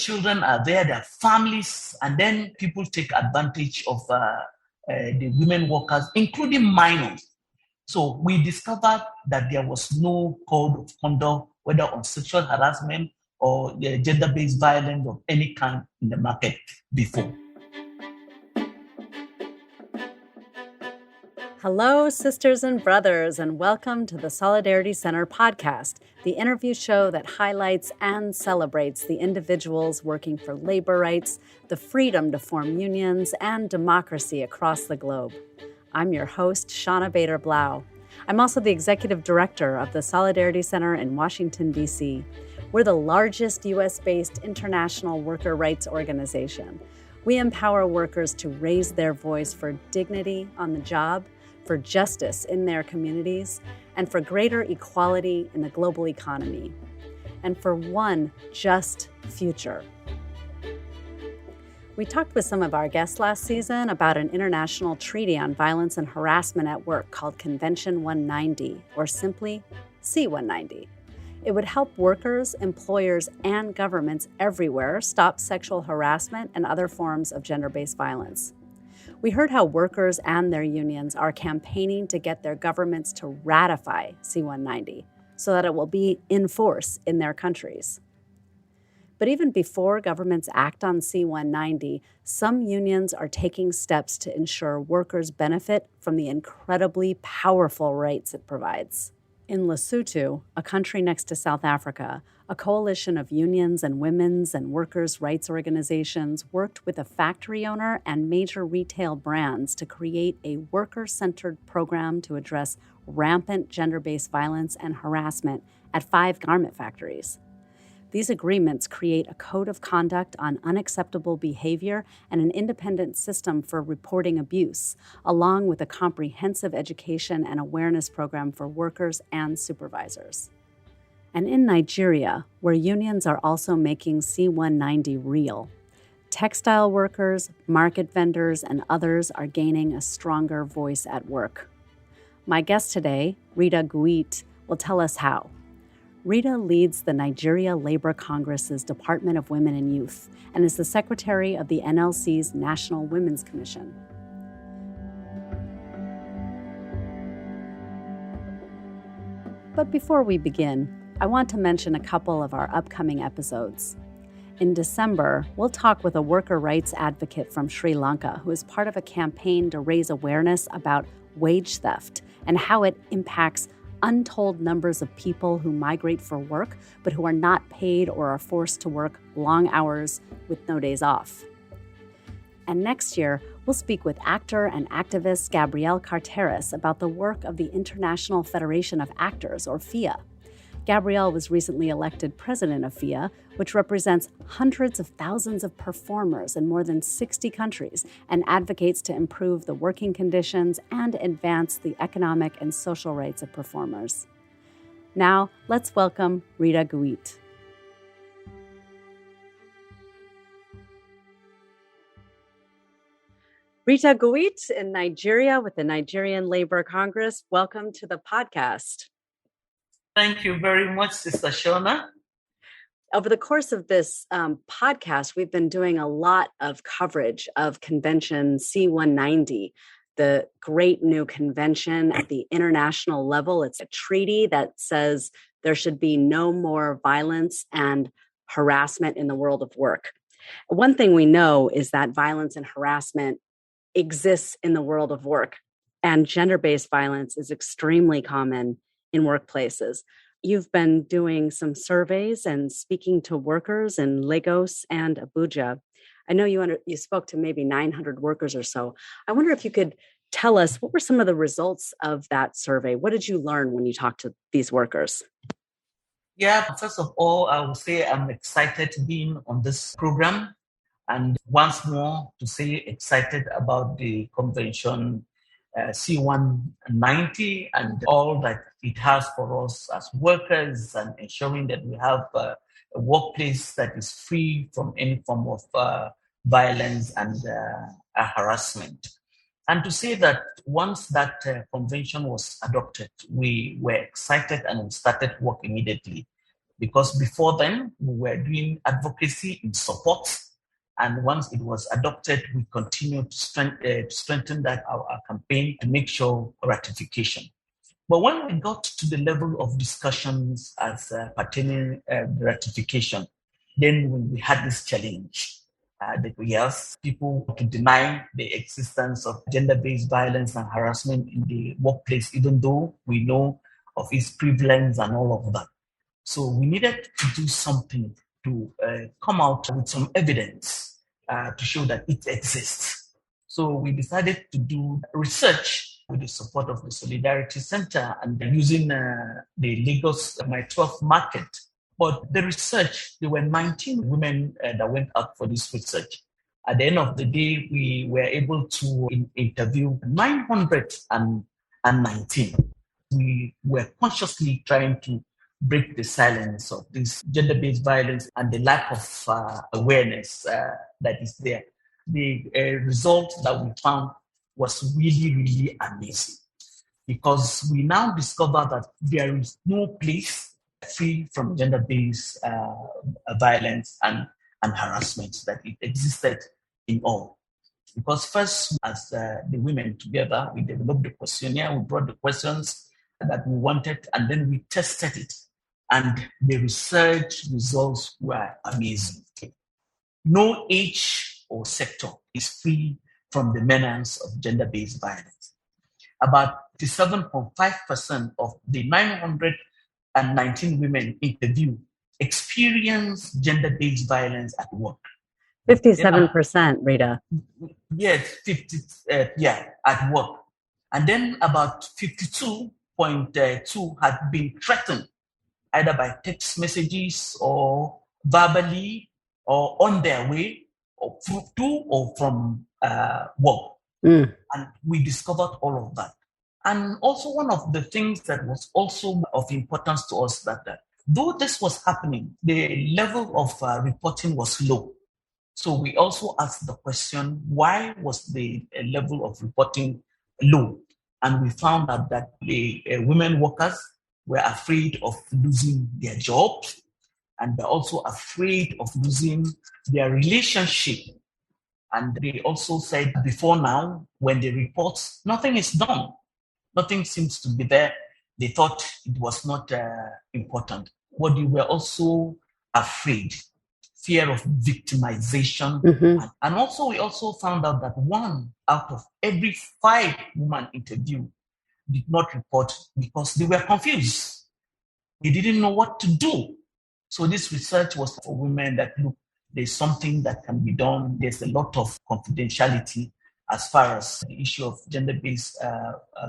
children are there, their families, and then people take advantage of the women workers, including minors. So we discovered that there was no code of conduct, whether on sexual harassment or gender-based violence of any kind in the market before. Hello, sisters and brothers, and welcome to the Solidarity Center podcast, the interview show that highlights and celebrates the individuals working for labor rights, the freedom to form unions, and democracy across the globe. I'm your host, Shauna Bader-Blau. I'm also the executive director of the Solidarity Center in Washington, D.C. We're the largest U.S.-based international worker rights organization. We empower workers to raise their voice for dignity on the job, for justice in their communities, and for greater equality in the global economy, and for one just future. We talked with some of our guests last season about an international treaty on violence and harassment at work called Convention 190, or simply C190. It would help workers, employers, and governments everywhere stop sexual harassment and other forms of gender-based violence. We heard how workers and their unions are campaigning to get their governments to ratify C190 so that it will be in force in their countries. But even before governments act on C190, some unions are taking steps to ensure workers benefit from the incredibly powerful rights it provides. In Lesotho, a country next to South Africa, a coalition of unions and women's and workers' rights organizations worked with a factory owner and major retail brands to create a worker-centered program to address rampant gender-based violence and harassment at 5 garment factories. These agreements create a code of conduct on unacceptable behavior and an independent system for reporting abuse, along with a comprehensive education and awareness program for workers and supervisors. And in Nigeria, where unions are also making C190 real, textile workers, market vendors, and others are gaining a stronger voice at work. My guest today, Rita Guite, will tell us how. Rita leads the Nigeria Labor Congress's Department of Women and Youth and is the secretary of the NLC's National Women's Commission. But before we begin, I want to mention a couple of our upcoming episodes. In December, we'll talk with a worker rights advocate from Sri Lanka who is part of a campaign to raise awareness about wage theft and how it impacts untold numbers of people who migrate for work, but who are not paid or are forced to work long hours with no days off. And next year, we'll speak with actor and activist Gabrielle Carteris about the work of the International Federation of Actors, or FIA. Gabrielle was recently elected president of FIA, which represents hundreds of thousands of performers in more than 60 countries and advocates to improve the working conditions and advance the economic and social rights of performers. Now, let's welcome Rita Guite. Rita Guite in Nigeria with the Nigerian Labor Congress. Welcome to the podcast. Thank you very much, Sister Shauna. Over the course of this podcast, we've been doing a lot of coverage of Convention C190, the great new convention at the international level. It's a treaty that says there should be no more violence and harassment in the world of work. One thing we know is that violence and harassment exists in the world of work, and gender-based violence is extremely common in workplaces. You've been doing some surveys and speaking to workers in Lagos and Abuja. I know you spoke to maybe 900 workers or so. I wonder if you could tell us, what were some of the results of that survey? What did you learn when you talked to these workers? Yeah, first of all, I would say I'm excited being on this program. And once more, to say excited about the convention C190 and all that it has for us as workers, and ensuring that we have a workplace that is free from any form of violence and harassment. And to say that once that convention was adopted, we were excited and we started work immediately. because before then we were doing advocacy in support. And once it was adopted, we continued to strengthen that our campaign to make sure ratification. But when we got to the level of discussions as pertaining ratification, then we had this challenge that we asked people to deny the existence of gender-based violence and harassment in the workplace, even though we know of its prevalence and all of that. So we needed to do something to come out with some evidence to show that it exists. So we decided to do research with the support of the Solidarity Center and using the Lagos My 12th market. But the research, there were 19 women that went up for this research. At the end of the day, we were able to interview 919. We were consciously trying to break the silence of this gender-based violence and the lack of awareness that is there. The result that we found was really, really amazing, because we now discover that there is no place free from gender-based violence and harassment, that it existed in all. Because first, as the women together, we developed the questionnaire, we brought the questions that we wanted, and then we tested it. And the research results were amazing. No age or sector is free from the menace of gender-based violence. About 57.5% of the 919 women interviewed experienced gender-based violence at work. 57%, Rita. Yes, at work. And then about 52.2 had been threatened, either by text messages or verbally or on their way or to or from work. And we discovered all of that. And also one of the things that was also of importance to us that though this was happening, the level of reporting was low. So we also asked the question, why was the level of reporting low? And we found out that the women workers were afraid of losing their jobs, and they're also afraid of losing their relationship. And they also said before now, when they report, nothing is done. Nothing seems to be there. They thought it was not important. But they were also afraid, fear of victimization. And also we also found out that 1 out of every 5 women interviewed did not report because they were confused. They didn't know what to do. So this research was for women that, look, there's something that can be done. There's a lot of confidentiality as far as the issue of gender-based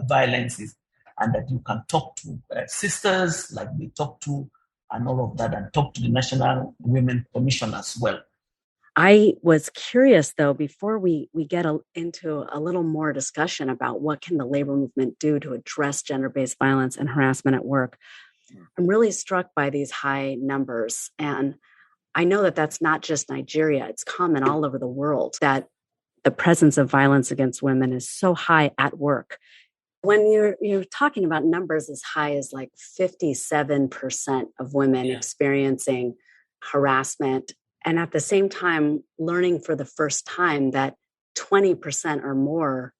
violence is, and that you can talk to sisters like they talk to and all of that, and talk to the National Women Commission as well. I was curious, though, before we get into a little more discussion about what can the labor movement do to address gender-based violence and harassment at work, I'm really struck by these high numbers. And I know that that's not just Nigeria. It's common all over the world that the presence of violence against women is so high at work. When you're talking about numbers as high as like 57% of women experiencing harassment, and at the same time learning for the first time that 20% or more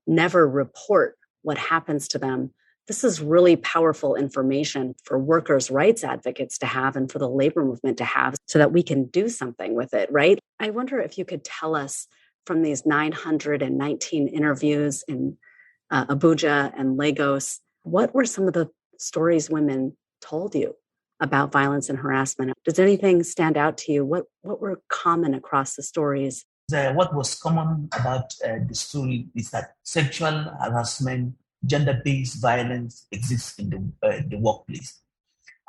never report what happens to them, this is really powerful information for workers' rights advocates to have and for the labor movement to have so that we can do something with it, right? I wonder if you could tell us from these 919 interviews in Abuja and Lagos, what were some of the stories women told you about violence and harassment? Does anything stand out to you? What were common across the stories? What was common about the story is that sexual harassment, gender-based violence exists in the workplace.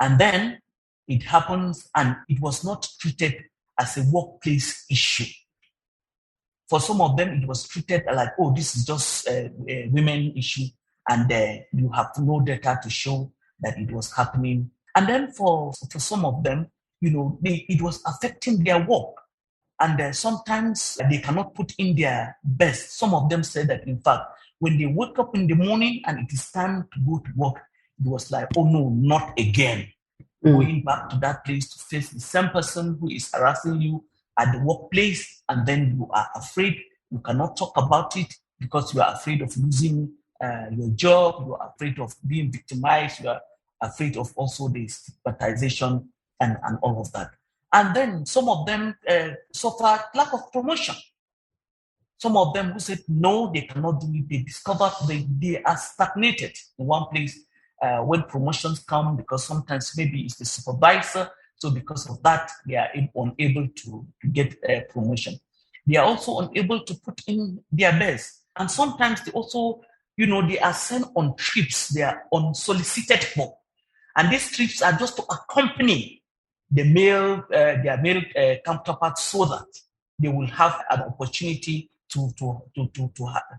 And then it happens, and it was not treated as a workplace issue. For some of them, it was treated like, oh, this is just a women issue, and you have no data to show that it was happening. And then for some of them, it was affecting their work. And sometimes they cannot put in their best. Some of them said that, in fact, when they wake up in the morning and it is time to go to work, it was like, oh no, not again. going back to that place to face the same person who is harassing you at the workplace, and then you are afraid, you cannot talk about it because you are afraid of losing your job, you are afraid of being victimized, you are afraid of also the stigmatization and all of that. And then some of them suffer lack of promotion. Some of them who said no, they cannot do it, they discovered they are stagnated in one place when promotions come, because sometimes maybe it's the supervisor. So because of that, they are unable to get a promotion. They are also unable to put in their best. And sometimes they also, they are sent on trips. They are unsolicited for. And these trips are just to accompany their male counterparts so that they will have an opportunity to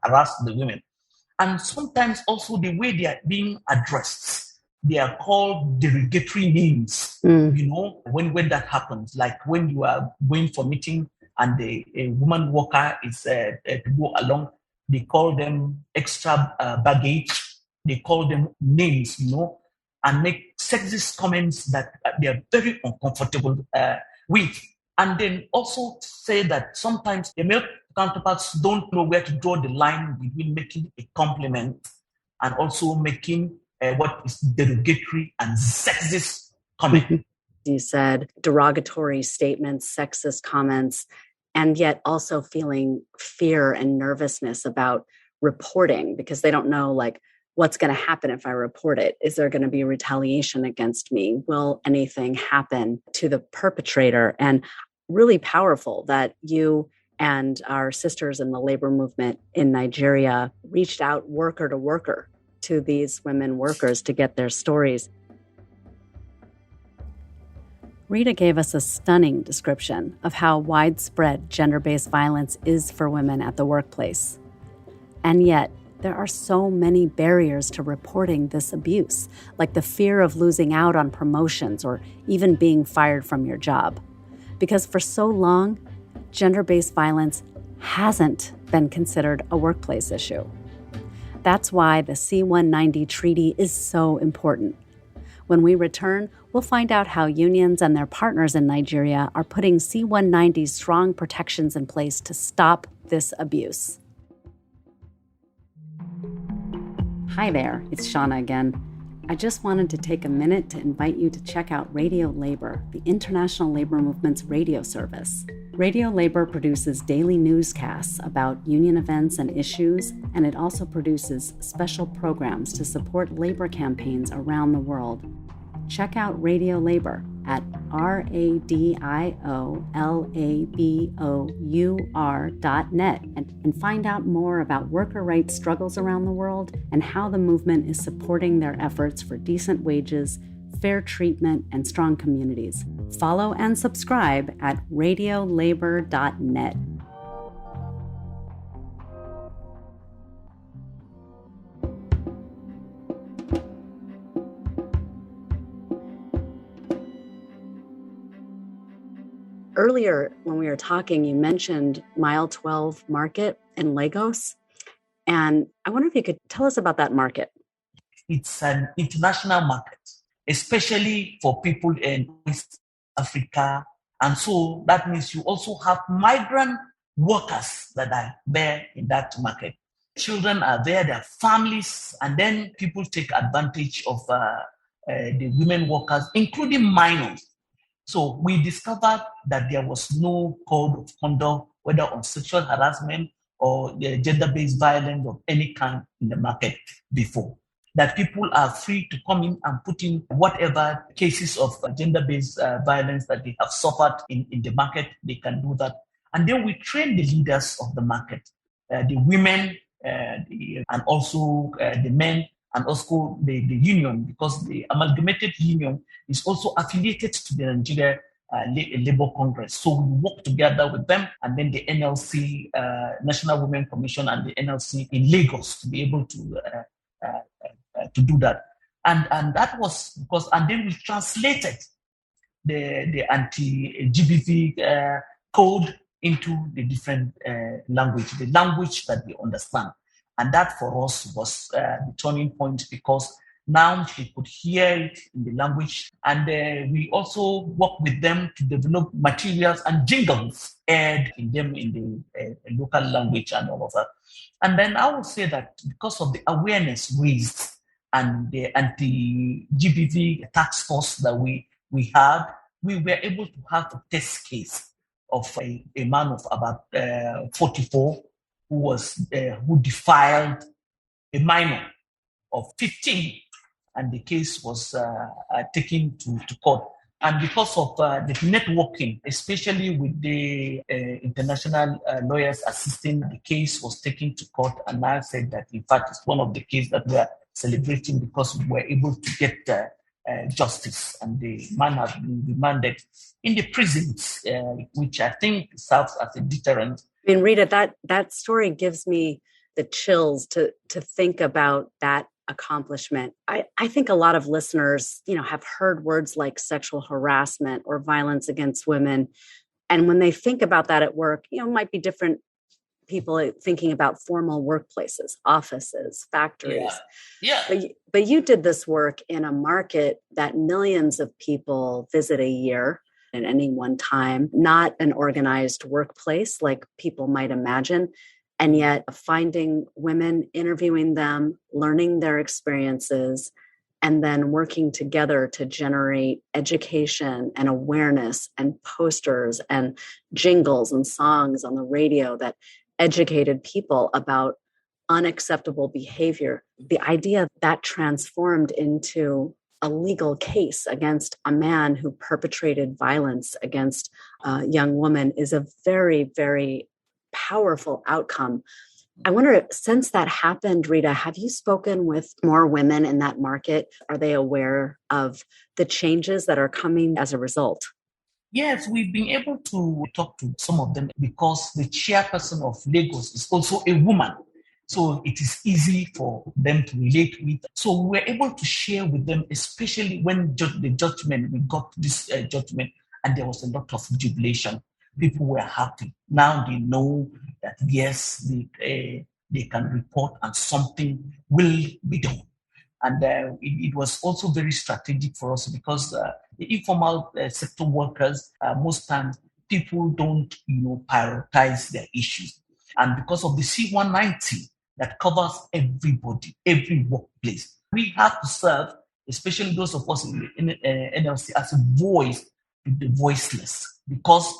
harass the women. And sometimes also the way they are being addressed, they are called derogatory names, when that happens. Like when you are going for meeting and a woman worker is to go along, they call them extra baggage. They call them names, and make sexist comments that they are very uncomfortable with. And then also say that sometimes the male counterparts don't know where to draw the line between making a compliment and also making what is derogatory and sexist comment. You said derogatory statements, sexist comments, and yet also feeling fear and nervousness about reporting because they don't know what's going to happen if I report it. Is there going to be retaliation against me? Will anything happen to the perpetrator? And really powerful that you and our sisters in the labor movement in Nigeria reached out worker to worker to these women workers to get their stories. Rita gave us a stunning description of how widespread gender-based violence is for women at the workplace. And yet, there are so many barriers to reporting this abuse, like the fear of losing out on promotions or even being fired from your job. Because for so long, gender-based violence hasn't been considered a workplace issue. That's why the C190 Treaty is so important. When we return, we'll find out how unions and their partners in Nigeria are putting C190's strong protections in place to stop this abuse. Hi there, it's Shauna again. I just wanted to take a minute to invite you to check out Radio Labor, the international labor movement's radio service. Radio Labor produces daily newscasts about union events and issues, and it also produces special programs to support labor campaigns around the world. Check out Radio Labor at radiolabor.net and find out more about worker rights struggles around the world and how the movement is supporting their efforts for decent wages, fair treatment, and strong communities. Follow and subscribe at radiolabor.net. Earlier, when we were talking, you mentioned Mile 12 Market in Lagos. And I wonder if you could tell us about that market. It's an international market, especially for people in West Africa. And so that means you also have migrant workers that are there in that market. Children are there, their families, and then people take advantage of the women workers, including minors. So we discovered that there was no code of conduct, whether on sexual harassment or gender-based violence of any kind in the market before. That people are free to come in and put in whatever cases of gender-based violence that they have suffered in the market, they can do that. And then we train the leaders of the market, the women, and also the men, and also the union, because the amalgamated union is also affiliated to the Nigeria Labour Congress. So we work together with them, and then the NLC, National Women Commission, and the NLC in Lagos to be able to do that. And that was because, and then we translated the anti-GBV code into the different language, the language that we understand. And that for us was the turning point, because Now they could hear it in the language. And we also work with them to develop materials and jingles aired in them in the local language and all of that. And then I would say that because of the awareness raised and the anti-GBV task force that we had, we were able to have a test case of a man of about 44 who defiled a minor of 15, and the case was taken to court. And because of the networking, especially with the international lawyers assisting, the case was taken to court. And I said that, in fact, it's one of the cases that we are celebrating because we were able to get justice. And the man has been remanded in the prisons, which I think serves as a deterrent. I mean, Rita, that story gives me the chills to think about that accomplishment. I think a lot of listeners, have heard words like sexual harassment or violence against women. And when they think about that at work, it might be different people thinking about formal workplaces, offices, factories. Yeah. But you did this work in a market that millions of people visit a year at any one time, not an organized workplace like people might imagine. And yet finding women, interviewing them, learning their experiences, and then working together to generate education and awareness and posters and jingles and songs on the radio that educated people about unacceptable behavior. The idea that transformed into a legal case against a man who perpetrated violence against a young woman is a very, very powerful outcome. I wonder, since that happened, Rita, have you spoken with more women in that market? Are they aware of the changes that are coming as a result? Yes, we've been able to talk to some of them because the chairperson of Lagos is also a woman. So it is easy for them to relate with. So we were able to share with them, especially when the judgment, we got this judgment, and there was a lot of jubilation. People were happy. Now they know that, yes, they can report and something will be done. And it was also very strategic for us because the informal sector workers, most times, people don't prioritize their issues. And because of the C190 that covers everybody, every workplace, we have to serve, especially those of us in NLC, as a voice to the voiceless, because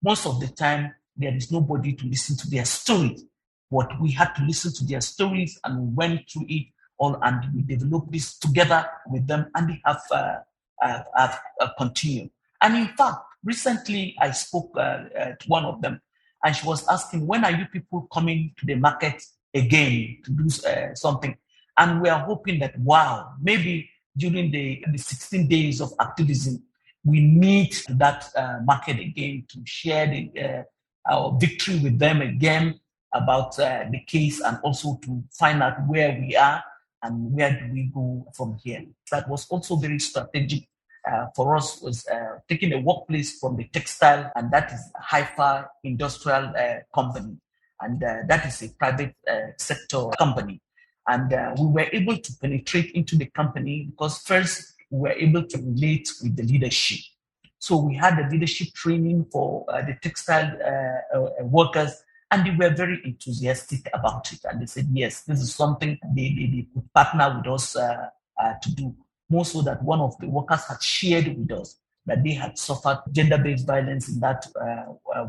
most of the time, there is nobody to listen to their stories. But we had to listen to their stories, and we went through it all, and we developed this together with them, and they have continued. And in fact, recently I spoke to one of them, and she was asking, when are you people coming to the market again to do something? And we are hoping that, maybe during the 16 days of activism, we meet that market again to share our victory with them again about the case, and also to find out where we are and where do we go from here. That was also very strategic for us, was taking a workplace from the textile, and that is a Haifa industrial company, and that is a private sector company. And we were able to penetrate into the company because first, we were able to relate with the leadership. So we had a leadership training for the textile workers, and they were very enthusiastic about it. And they said, yes, this is something they could partner with us to do. More so that one of the workers had shared with us that they had suffered gender-based violence in that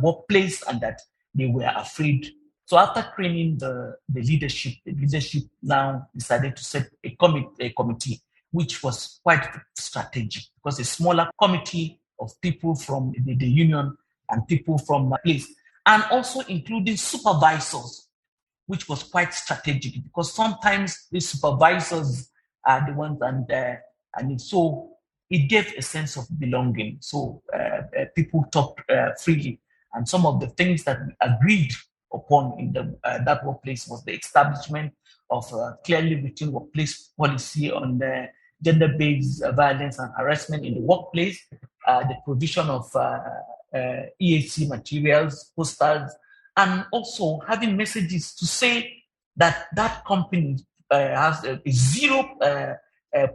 workplace, and that they were afraid. So after training the leadership now decided to set a committee, which was quite strategic, because a smaller committee of people from the union and people from the place, and also including supervisors, which was quite strategic, because sometimes the supervisors are the ones, and so it gave a sense of belonging. So people talked freely, and some of the things that we agreed upon in that workplace was the establishment of clearly written workplace policy on the gender-based violence and harassment in the workplace, the provision of EHC materials, posters, and also having messages to say that company has a zero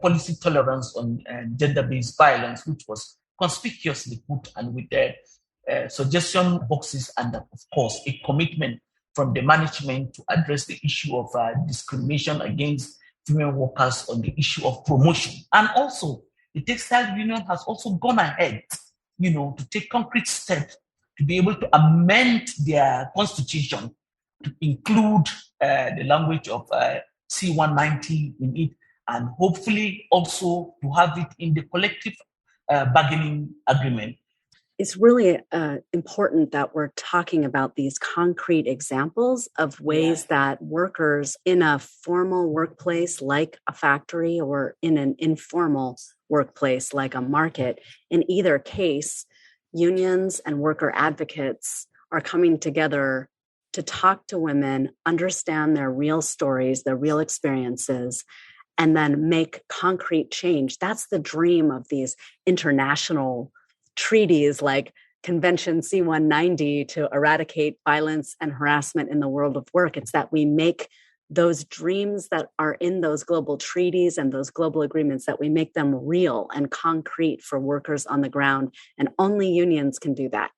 policy tolerance on gender-based violence, which was conspicuously put and with the suggestion boxes and, of course, a commitment from the management to address the issue of discrimination against female workers on the issue of promotion. And also, the textile union has also gone ahead, to take concrete steps to be able to amend their constitution to include the language of C190 in it, and hopefully also to have it in the collective bargaining agreement. It's really important that we're talking about these concrete examples of ways that workers in a formal workplace like a factory or in an informal workplace like a market, in either case, unions and worker advocates are coming together to talk to women, understand their real stories, their real experiences, and then make concrete change. That's the dream of these international treaties like Convention C190 to eradicate violence and harassment in the world of work. It's that we make those dreams that are in those global treaties and those global agreements, that we make them real and concrete for workers on the ground. And only unions can do that.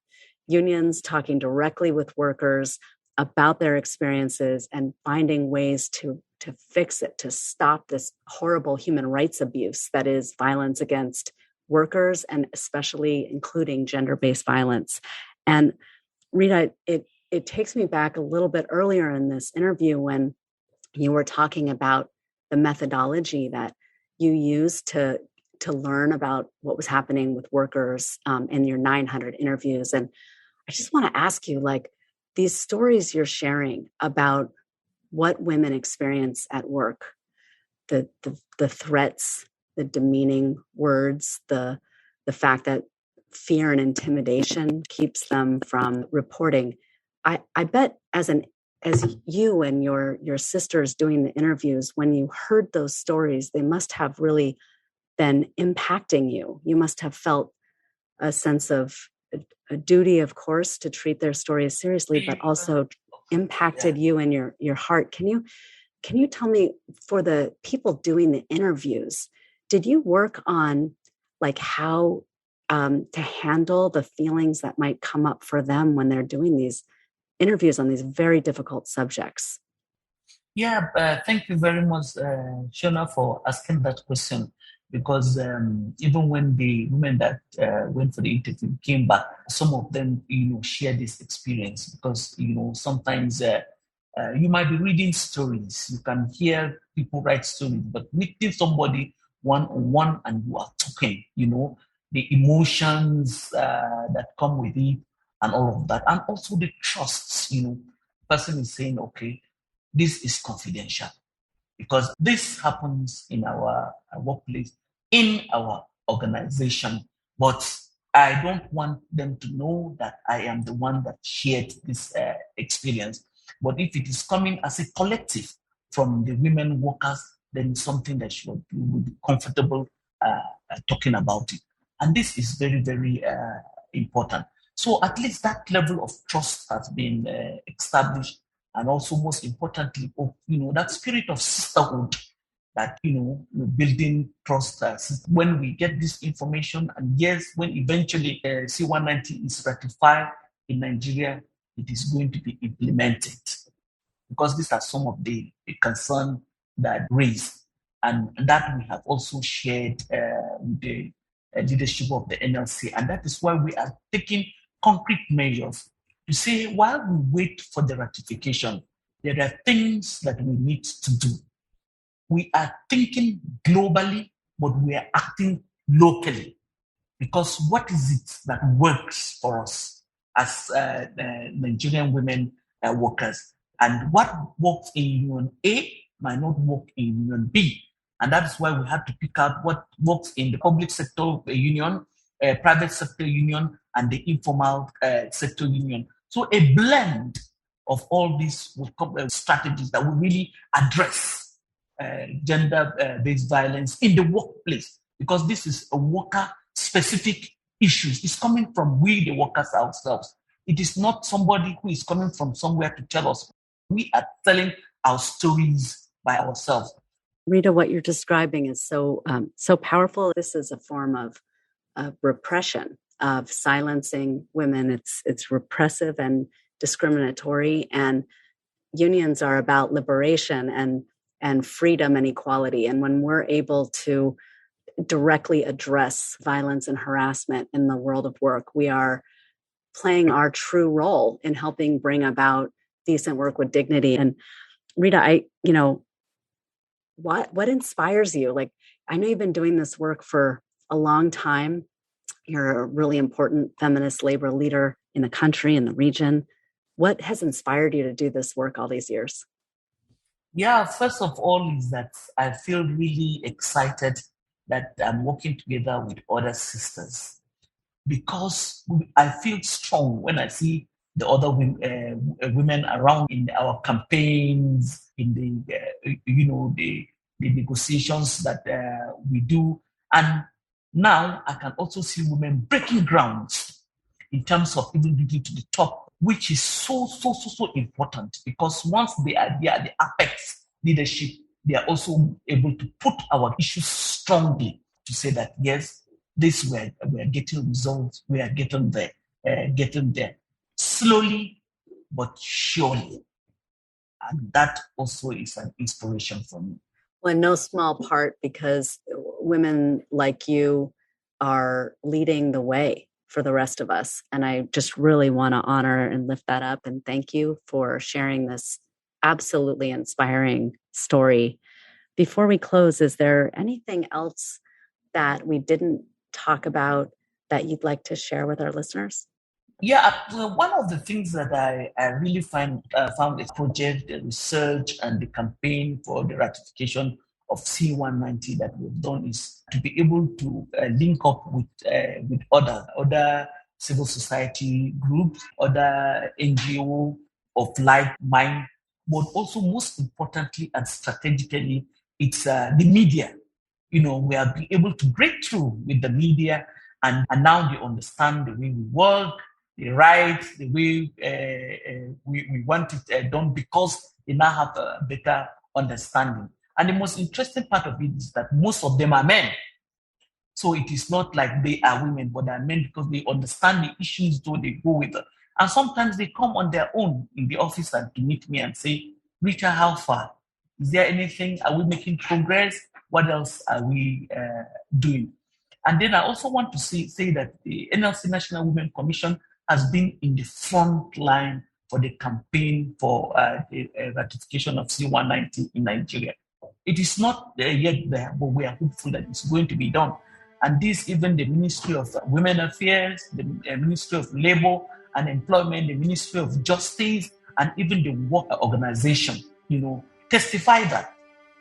Unions talking directly with workers about their experiences and finding ways to fix it, to stop this horrible human rights abuse that is violence against workers, and especially including gender-based violence. And Rita, it takes me back a little bit earlier in this interview when you were talking about the methodology that you used to learn about what was happening with workers in your 900 interviews. And I just want to ask you, like, these stories you're sharing about what women experience at work, the threats, the demeaning words, the fact that fear and intimidation keeps them from reporting. I bet as you and your sisters doing the interviews, when you heard those stories, they must have really been impacting you. You must have felt a sense of a duty, of course, to treat their stories seriously, but also impacted you and your heart. Can you tell me, for the people doing the interviews, did you work on like how to handle the feelings that might come up for them when they're doing these interviews on these very difficult subjects? Yeah, thank you very much, Shona, for asking that question. Because even when the women that went for the interview came back, some of them, shared this experience. Because sometimes you might be reading stories, you can hear people write stories, but meeting somebody one-on-one and you are talking, the emotions that come with it and all of that. And also the trusts, the person is saying, okay, this is confidential because this happens in our workplace, in our organization. But I don't want them to know that I am the one that shared this experience. But if it is coming as a collective from the women workers, then it's something that we would be comfortable talking about it. And this is very, very important. So at least that level of trust has been established. And also, most importantly, that spirit of sisterhood that, we're building trust. When we get this information, and yes, when eventually C190 is ratified in Nigeria, it is going to be implemented. Because these are some of the concerns that raised, and that we have also shared with the leadership of the NLC. And that is why we are taking concrete measures to say, while we wait for the ratification, there are things that we need to do. We are thinking globally, but we are acting locally. Because what is it that works for us as Nigerian women workers? And what works in Union A might not work in Union B. And that is why we have to pick out what works in the public sector union, private sector union, and the informal sector union. So a blend of all these will come with strategies that will really address gender-based violence in the workplace, because this is a worker-specific issue. It's coming from we, the workers ourselves. It is not somebody who is coming from somewhere to tell us. We are telling our stories by ourselves. Rita, what you're describing is so powerful. This is a form of repression, of silencing women. It's repressive and discriminatory, and unions are about liberation and freedom and equality. And when we're able to directly address violence and harassment in the world of work, we are playing our true role in helping bring about decent work with dignity. And Rita, what inspires you? Like, I know you've been doing this work for a long time. You're a really important feminist labor leader in the country, in the region. What has inspired you to do this work all these years? Yeah, first of all is that I feel really excited that I'm working together with other sisters because I feel strong when I see the other women around in our campaigns, in the negotiations that we do, and now I can also see women breaking grounds in terms of even getting to the top, which is so important because once they are the apex leadership, they are also able to put our issues strongly to say that yes, this we are getting results, we are getting there slowly but surely, and that also is an inspiration for me. Well, in no small part because women like you are leading the way for the rest of us, and I just really want to honor and lift that up and thank you for sharing this absolutely inspiring story. Before we close, is there anything else that we didn't talk about that you'd like to share with our listeners? Yeah, one of the things that I really found a project, the research, and the campaign for the ratification of C190 that we've done is to be able to link up with other civil society groups, other NGO of like mind, but also most importantly and strategically, it's the media. We have been able to break through with the media, and now they understand the way we work, the rights, the way we want it done, because they now have a better understanding. And the most interesting part of it is that most of them are men. So it is not like they are women, but they are men because they understand the issues, though they go with it. And sometimes they come on their own in the office and to meet me and say, Rita, how far? Is there anything? Are we making progress? What else are we doing? And then I also want to say that the NLC National Women Commission has been in the front line for the campaign for the ratification of C190 in Nigeria. It is not yet there, but we are hopeful that it's going to be done. And this, even the Ministry of Women Affairs, the Ministry of Labor and Employment, the Ministry of Justice, and even the Work Organization, testify that.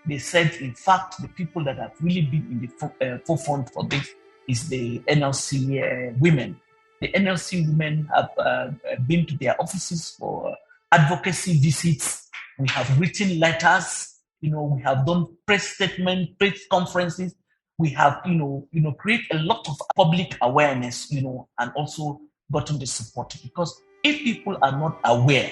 They said, in fact, the people that have really been in the forefront for this is the NLC women. The NLC women have been to their offices for advocacy visits. We have written letters. We have done press statements, press conferences. We have, create a lot of public awareness, and also gotten the support. Because if people are not aware,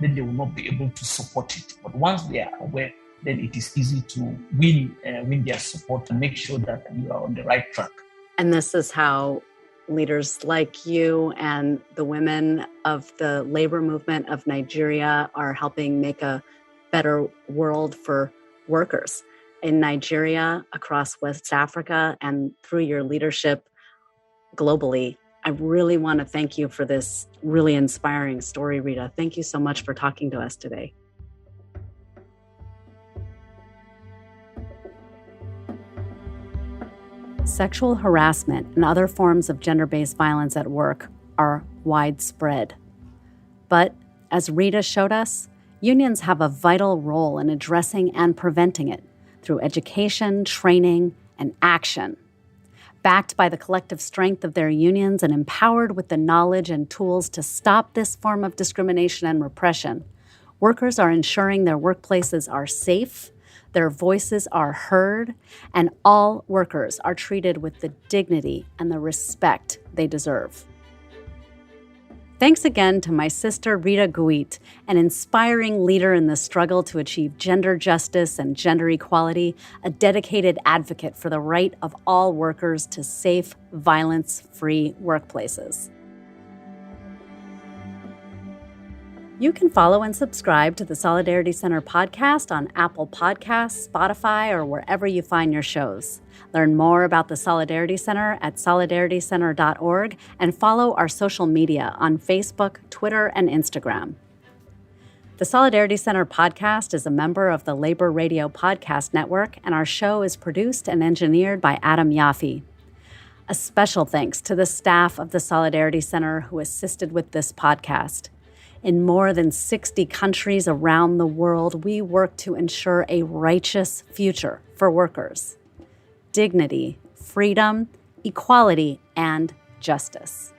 then they will not be able to support it. But once they are aware, then it is easy to win their support and make sure that you are on the right track. And this is how leaders like you and the women of the labor movement of Nigeria are helping make a better world for workers in Nigeria, across West Africa, and through your leadership globally. I really want to thank you for this really inspiring story, Rita. Thank you so much for talking to us today. Sexual harassment and other forms of gender-based violence at work are widespread. But as Rita showed us, unions have a vital role in addressing and preventing it through education, training, and action. Backed by the collective strength of their unions and empowered with the knowledge and tools to stop this form of discrimination and repression, workers are ensuring their workplaces are safe, their voices are heard, and all workers are treated with the dignity and the respect they deserve. Thanks again to my sister Rita Guite, an inspiring leader in the struggle to achieve gender justice and gender equality, a dedicated advocate for the right of all workers to safe, violence-free workplaces. You can follow and subscribe to the Solidarity Center podcast on Apple Podcasts, Spotify, or wherever you find your shows. Learn more about the Solidarity Center at solidaritycenter.org and follow our social media on Facebook, Twitter, and Instagram. The Solidarity Center podcast is a member of the Labor Radio Podcast Network, and our show is produced and engineered by Adam Yaffe. A special thanks to the staff of the Solidarity Center who assisted with this podcast. In more than 60 countries around the world, we work to ensure a righteous future for workers. Dignity, freedom, equality, and justice.